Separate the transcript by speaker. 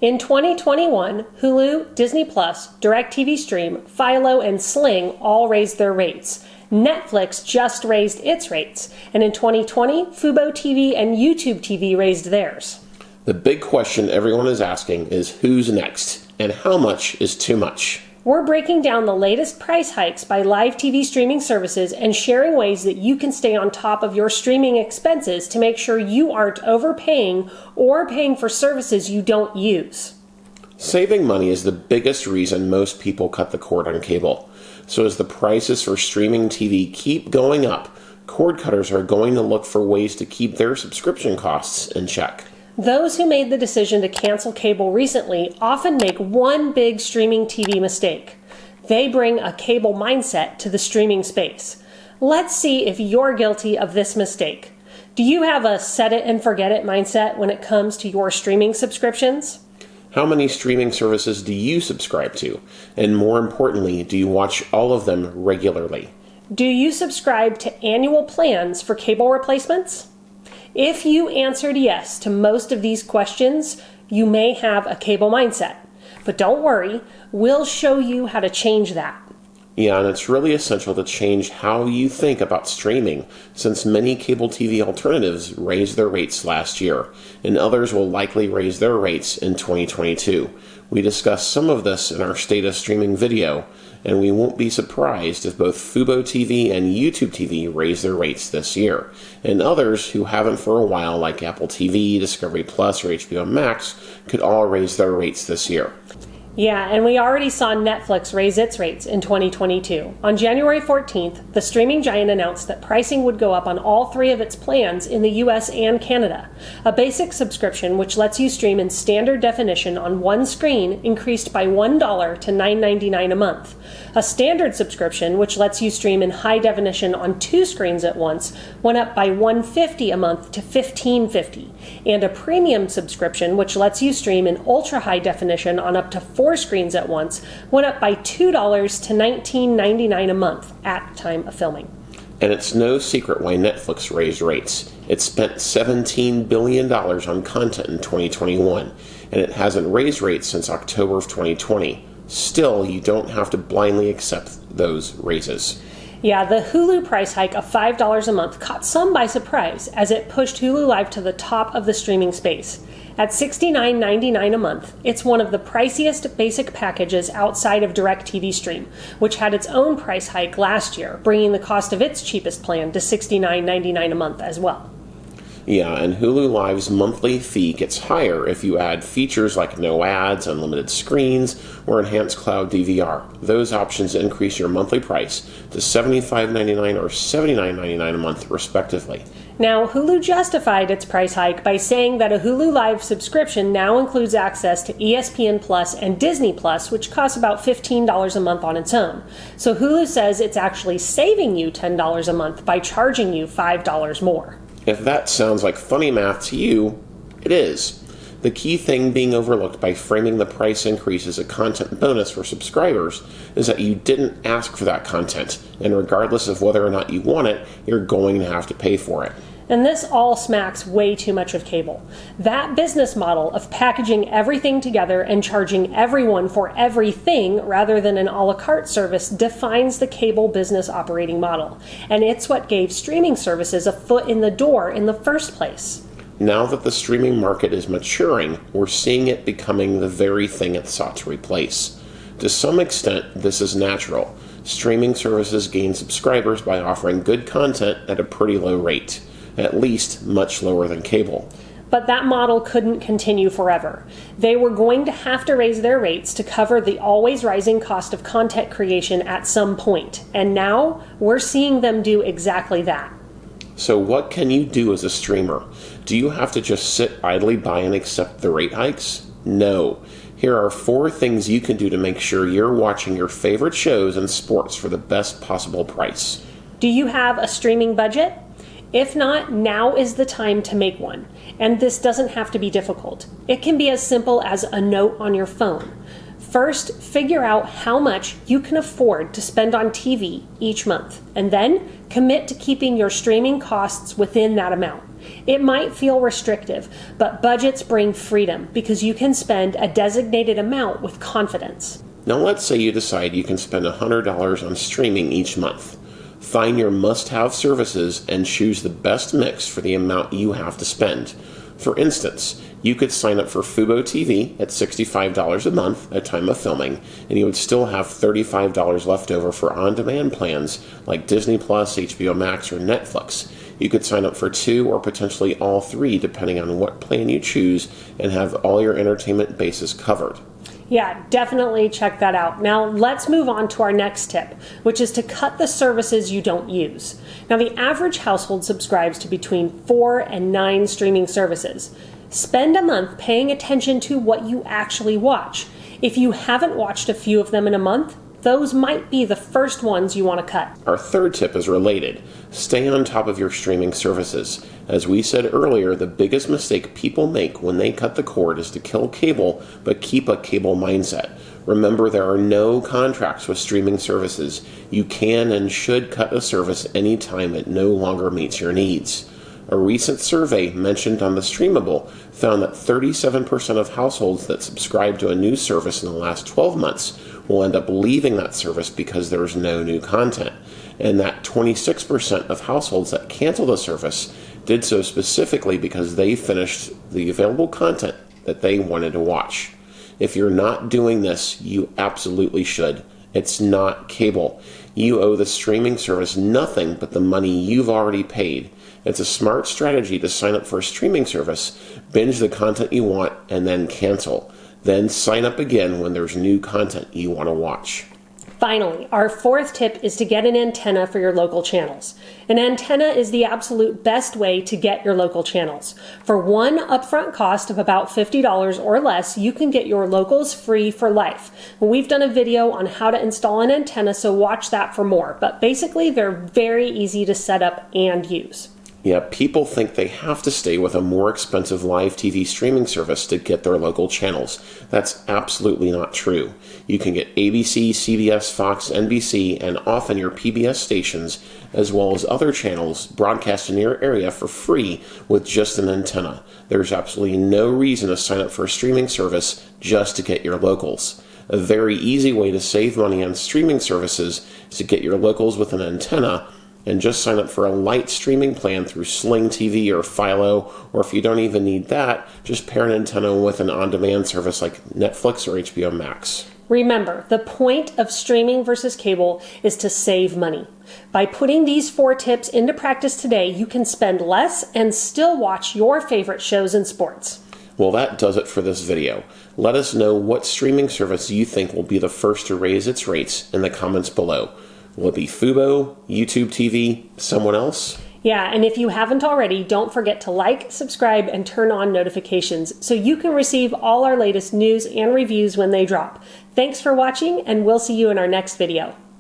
Speaker 1: In 2021, Hulu, Disney+, DIRECTV Stream, Philo, and Sling all raised their rates. Netflix just raised its rates. And in 2020, fuboTV and YouTube TV raised theirs.
Speaker 2: The big question everyone is asking is who's next, and how much is too much?
Speaker 1: We're breaking down the latest price hikes by live TV streaming services and sharing ways that you can stay on top of your streaming expenses to make sure you aren't overpaying or paying for services you don't use.
Speaker 2: Saving money is the biggest reason most people cut the cord on cable. So as the prices for streaming TV keep going up, cord cutters are going to look for ways to keep their subscription costs in check.
Speaker 1: Those who made the decision to cancel cable recently often make one big streaming TV mistake. They bring a cable mindset to the streaming space. Let's see if you're guilty of this mistake. Do you have a set it and forget it mindset when it comes to your streaming subscriptions?
Speaker 2: How many streaming services do you subscribe to? And more importantly, do you watch all of them regularly?
Speaker 1: Do you subscribe to annual plans for cable replacements? If you answered yes to most of these questions, you may have a cable mindset. But don't worry, we'll show you how to change that.
Speaker 2: Yeah, and it's really essential to change how you think about streaming, since many cable TV alternatives raised their rates last year, and others will likely raise their rates in 2022. We discussed some of this in our State of Streaming video, and we won't be surprised if both fuboTV and YouTube TV raise their rates this year, and others who haven't for a while, like Apple TV, Discovery Plus, or HBO Max, could all raise their rates this year.
Speaker 1: Yeah, and we already saw Netflix raise its rates in 2022. On January 14th, the streaming giant announced that pricing would go up on all three of its plans in the US and Canada. A basic subscription, which lets you stream in standard definition on one screen, increased by $1 to $9.99 a month. A standard subscription, which lets you stream in high definition on two screens at once, went up by $1.50 a month to $15.50. And a premium subscription, which lets you stream in ultra high definition on up to four screens at once, went up by $2 to $19.99 a month at time of filming.
Speaker 2: And it's no secret why Netflix raised rates. It spent $17 billion on content in 2021, and it hasn't raised rates since October of 2020. Still, you don't have to blindly accept those raises.
Speaker 1: Yeah, the Hulu price hike of $5 a month caught some by surprise as it pushed Hulu Live to the top of the streaming space. At $69.99 a month, it's one of the priciest basic packages outside of DIRECTV Stream, which had its own price hike last year, bringing the cost of its cheapest plan to $69.99 a month as well.
Speaker 2: Yeah, and Hulu Live's monthly fee gets higher if you add features like no ads, unlimited screens, or enhanced cloud DVR. Those options increase your monthly price to $75.99 or $79.99 a month, respectively.
Speaker 1: Now, Hulu justified its price hike by saying that a Hulu Live subscription now includes access to ESPN Plus and Disney Plus, which costs about $15 a month on its own. So Hulu says it's actually saving you $10 a month by charging you $5 more.
Speaker 2: If that sounds like funny math to you, it is. The key thing being overlooked by framing the price increase as a content bonus for subscribers is that you didn't ask for that content, and regardless of whether or not you want it, you're going to have to pay for it.
Speaker 1: And this all smacks way too much of cable. That business model of packaging everything together and charging everyone for everything rather than an a la carte service defines the cable business operating model. And it's what gave streaming services a foot in the door in the first place.
Speaker 2: Now that the streaming market is maturing, we're seeing it becoming the very thing it sought to replace. To some extent, this is natural. Streaming services gain subscribers by offering good content at a pretty low rate. At least much lower than cable.
Speaker 1: But that model couldn't continue forever. They were going to have to raise their rates to cover the always rising cost of content creation at some point. And now we're seeing them do exactly that.
Speaker 2: So what can you do as a streamer? Do you have to just sit idly by and accept the rate hikes? No. Here are 4 things you can do to make sure you're watching your favorite shows and sports for the best possible price.
Speaker 1: Do you have a streaming budget? If not, now is the time to make one. And this doesn't have to be difficult. It can be as simple as a note on your phone. First, figure out how much you can afford to spend on TV each month, and then commit to keeping your streaming costs within that amount. It might feel restrictive, but budgets bring freedom because you can spend a designated amount with confidence.
Speaker 2: Now let's say you decide you can spend $100 on streaming each month. Find your must-have services and choose the best mix for the amount you have to spend. For instance, you could sign up for fuboTV at $65 a month at time of filming, and you would still have $35 left over for on-demand plans like Disney+, HBO Max, or Netflix. You could sign up for 2 or potentially all 3 depending on what plan you choose and have all your entertainment bases covered.
Speaker 1: Yeah, definitely check that out. Now let's move on to our next tip, which is to cut the services you don't use. Now the average household subscribes to between 4 and 9 streaming services. Spend a month paying attention to what you actually watch. If you haven't watched a few of them in a month, those might be the first ones you want to cut.
Speaker 2: Our third tip is related. Stay on top of your streaming services. As we said earlier, the biggest mistake people make when they cut the cord is to kill cable, but keep a cable mindset. Remember, there are no contracts with streaming services. You can and should cut a service anytime it no longer meets your needs. A recent survey mentioned on The Streamable found that 37% of households that subscribe to a new service in the last 12 months will end up leaving that service because there's no new content, and that 26% of households that cancel the service did so specifically because they finished the available content that they wanted to watch. If you're not doing this, you absolutely should. It's not cable. You owe the streaming service nothing but the money you've already paid. It's a smart strategy to sign up for a streaming service, binge the content you want, and then cancel. Then sign up again when there's new content you want to watch.
Speaker 1: Finally, our fourth tip is to get an antenna for your local channels. An antenna is the absolute best way to get your local channels. For one upfront cost of about $50 or less, you can get your locals free for life. We've done a video on how to install an antenna, so watch that for more. But basically, they're very easy to set up and use.
Speaker 2: Yeah, people think they have to stay with a more expensive live TV streaming service to get their local channels. That's absolutely not true. You can get ABC, CBS, Fox, NBC, and often your PBS stations, as well as other channels broadcast in your area for free with just an antenna. There's absolutely no reason to sign up for a streaming service just to get your locals. A very easy way to save money on streaming services is to get your locals with an antenna and just sign up for a light streaming plan through Sling TV or Philo, or if you don't even need that, just pair an antenna with an on-demand service like Netflix or HBO Max.
Speaker 1: Remember, the point of streaming versus cable is to save money. By putting these 4 tips into practice today, you can spend less and still watch your favorite shows and sports.
Speaker 2: Well, that does it for this video. Let us know what streaming service you think will be the first to raise its rates in the comments below. Will it be Fubo, YouTube TV, someone else?
Speaker 1: Yeah, and if you haven't already, don't forget to like, subscribe, and turn on notifications so you can receive all our latest news and reviews when they drop. Thanks for watching, and we'll see you in our next video.